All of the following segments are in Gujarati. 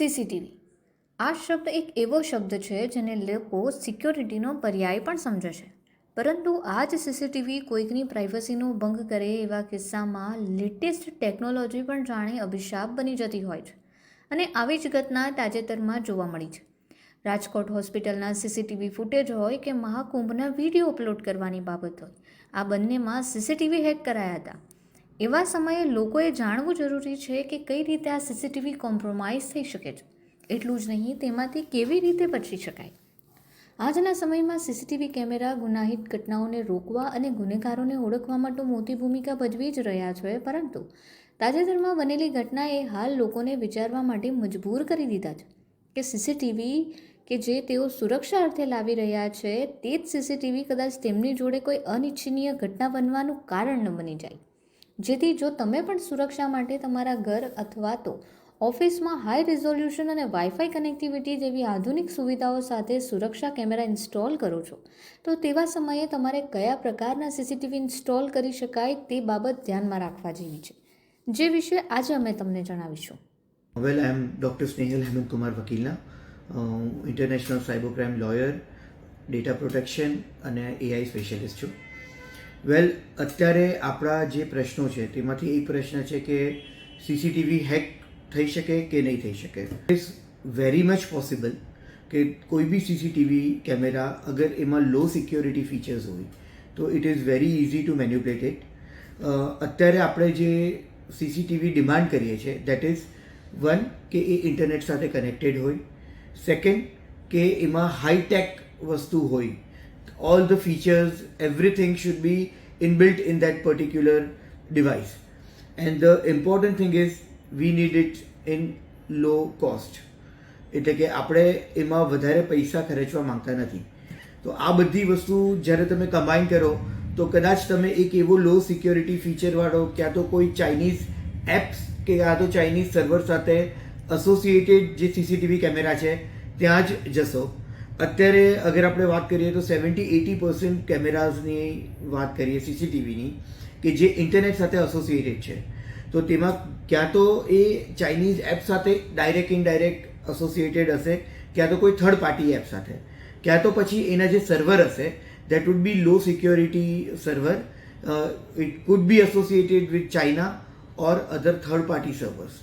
સીસીટીવી આ શબ્દ એક એવો શબ્દ છે જેને લોકો સિક્યોરિટીનો પર્યાય પણ સમજે છે, પરંતુ આ જ સીસીટીવી કોઈકની પ્રાઇવસીનો ભંગ કરે એવા કિસ્સામાં લેટેસ્ટ ટેકનોલોજી પણ જાણે અભિશાપ બની જતી હોય છે. અને આવી જ ઘટના તાજેતરમાં જોવા મળી છે. રાજકોટ હોસ્પિટલના સીસીટીવી ફૂટેજ હોય કે મહાકુંભના વિડીયો અપલોડ કરવાની બાબત હોય, આ બંનેમાં સીસીટીવી હેક કરાયા હતા. એવા સમયે લોકોએ જાણવું જરૂરી છે કે કઈ રીતે આ સીસીટીવી કોમ્પ્રોમાઇઝ થઈ શકે છે. એટલું જ નહીં, તેમાંથી કેવી રીતે બચી શકાય. આજના સમયમાં સીસીટીવી કેમેરા ગુનાહિત ઘટનાઓને રોકવા અને ગુનેગારોને ઓળખવા માટે મોટી ભૂમિકા ભજવી જ રહ્યા છે, પરંતુ તાજેતરમાં બનેલી ઘટનાએ હાલ લોકોને વિચારવા માટે મજબૂર કરી દીધા છે કે સીસીટીવી કે જે તેઓ સુરક્ષા અર્થે લાવી રહ્યા છે, તે જ સીસીટીવી કદાચ તેમની જોડે કોઈ અનિચ્છનીય ઘટના બનવાનું કારણ ન બની જાય. જેથી જો તમે પણ સુરક્ષા માટે તમારા ઘર અથવા તો ઓફિસમાં હાઈ રિઝોલ્યુશન અને વાઈફાઈ કનેક્ટિવિટી જેવી આધુનિક સુવિધાઓ સાથે સુરક્ષા કેમેરા ઇન્સ્ટોલ કરો છો, તો તેવા સમયે તમારે કયા પ્રકારના સીસીટીવી ઇન્સ્ટોલ કરી શકાય તે બાબત ધ્યાનમાં રાખવા જેવી છે, જે વિશે આજે અમે તમને જણાવીશું. Well, I am doctor Snehal Hemantkumar Vakilna, international cyber crime lawyer, data protection અને એઆઈ સ્પેશિયલિસ્ટ છું. વેલ, અત્યારે આપણા જે પ્રશ્નો છે તેમાંથી એક પ્રશ્ન છે કે સીસીટીવી હેક થઈ શકે કે નહીં થઈ શકે. ઇટ્સ વેરી મચ પોસિબલ કે કોઈ બી સીસીટીવી કેમેરા અગર એમાં લો સિક્યોરિટી ફીચર્સ હોય તો it is very easy to manipulate it. અત્યારે આપણે જે સીસીટીવી ડિમાન્ડ કરીએ છીએ દેટ ઇઝ વન કે એ ઇન્ટરનેટ સાથે કનેક્ટેડ હોય, સેકન્ડ કે એમાં હાઈટેક વસ્તુ હોય, all the features, everything should be inbuilt in that particular device. And the important thing is we need it in low cost. એટલે કે આપણે એમાં વધારે પૈસા ખર્ચવા માંગતા નથી. તો આ બધી વસ્તુ જ્યારે તમે કમ્બાઈન કરો તો કદાચ તમે એક એવો લો સિક્યોરિટી ફીચરવાળો ક્યાં તો કોઈ ચાઇનીઝ એપ્સ કે યા તો ચાઇનીઝ સર્વર સાથે એસોસિએટેડ જે સીસીટીવી કેમેરા છે ત્યાં જ જશો. અત્યારે અગર આપણે વાત કરીએ તો 70-80% કેમેરાઝની વાત કરીએ સીસીટીવીની કે જે ઇન્ટરનેટ સાથે એસોસિએટેડ છે, તો તેમાં ક્યાં તો એ ચાઇનીઝ એપ સાથે ડાયરેક્ટ ઇનડાયરેક્ટ એસોસિએટેડ હશે, ક્યાં તો કોઈ થર્ડ પાર્ટી એપ સાથે, ક્યાં તો પછી એના જે સર્વર હશે that would be low security server. It could be associated with China or other third party servers.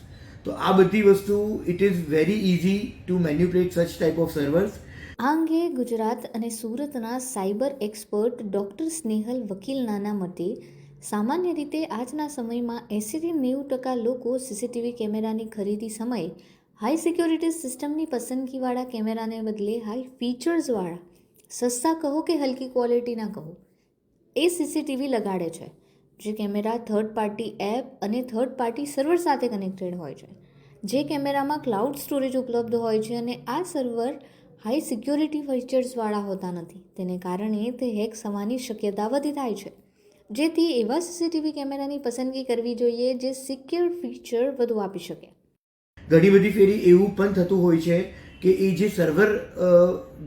તો આ બધી વસ્તુ it is very easy to manipulate such type of servers. આ અંગે ગુજરાત અને સુરતના સાયબર એક્સપર્ટ ડૉક્ટર સ્નેહલ વકીલનાના મતે સામાન્ય રીતે આજના સમયમાં 80-90% લોકો સીસીટીવી કેમેરાની ખરીદી સમયે હાઈ સિક્યોરિટી સિસ્ટમની પસંદગીવાળા કેમેરાને બદલે હાઈ ફીચર્સવાળા, સસ્તા કહો કે હલકી ક્વોલિટીના કહો, એ સીસીટીવી લગાડે છે, જે કેમેરા થર્ડ પાર્ટી એપ અને થર્ડ પાર્ટી સર્વર સાથે કનેક્ટેડ હોય છે, જે કેમેરામાં ક્લાઉડ સ્ટોરેજ ઉપલબ્ધ હોય છે અને આ સર્વર હાઈ સિક્યોરિટી ફીચર્સવાળા હોતા નથી. તેને કારણે તે હેક થવાની શક્યતા વધી થાય છે. જેથી એવા સીસીટીવી કેમેરાની પસંદગી કરવી જોઈએ જે સિક્યોર ફીચર વધુ આપી શકે. ઘણી બધી ફેરી એવું પણ થતું હોય છે કે એ જે સર્વર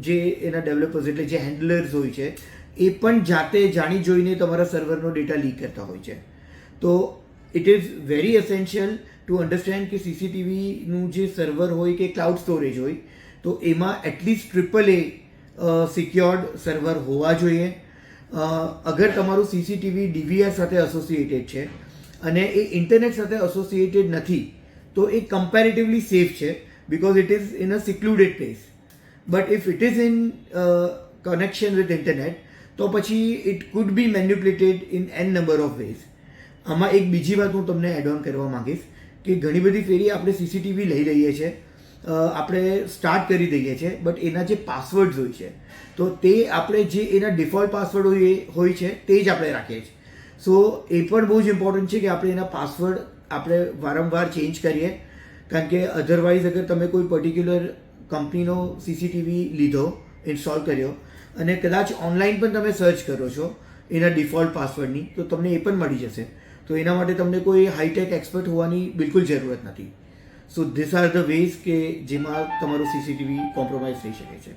જે એના ડેવલપર્સ એટલે જે હેન્ડલર્સ હોય છે એ પણ જાતે જાણી જોઈને તમારા સર્વરનો ડેટા લીક કરતા હોય છે. તો it is very essential to understand કે સીસીટીવીનું જે સર્વર હોય કે ક્લાઉડ સ્ટોરેજ હોય તો એમાં એટલીસ્ટ ટ્રિપલ એ સિક્યોર્ડ સર્વર હોવા જોઈએ. અગર તમારું સીસીટીવી ડીવીઆર સાથે એસોસિએટેડ છે અને એ ઇન્ટરનેટ સાથે એસોસિએટેડ નથી તો એ કમ્પેરેટિવલી સેફ છે because it is in a secluded place. But if it is in connection with internet તો પછી it could be manipulated in an number of ways. આમાં એક બીજી વાત હું તમને એડ ઓન કરવા માંગીશ કે ઘણી બધી ફેરી આપણે સીસીટીવી લઈ લઈએ છીએ, આપણે સ્ટાર્ટ કરી દઈએ છીએ, બટ એના જે પાસવર્ડ્સ હોય છે તો તે આપણે જે એના ડિફોલ્ટ પાસવર્ડ હોય છે તે જ આપણે રાખીએ છીએ. સો એ પણ બહુ જ ઇમ્પોર્ટન્ટ છે કે આપણે એના પાસવર્ડ આપણે વારંવાર ચેન્જ કરીએ, કારણ કે અધરવાઇઝ અગર તમે કોઈ પર્ટિક્યુલર કંપનીનો સીસીટીવી લીધો, ઇન્સ્ટોલ કર્યો અને કદાચ ઓનલાઈન પણ તમે સર્ચ કરો છો એના ડિફોલ્ટ પાસવર્ડની તો તમને એ પણ મળી જશે. તો એના માટે તમને કોઈ હાઈટેક એક્સપર્ટ હોવાની બિલકુલ જરૂરત નથી. So this are the ways કે જેમાં તમારું સીસીટીવી કોમ્પ્રોમાઇઝ થઈ શકે છે.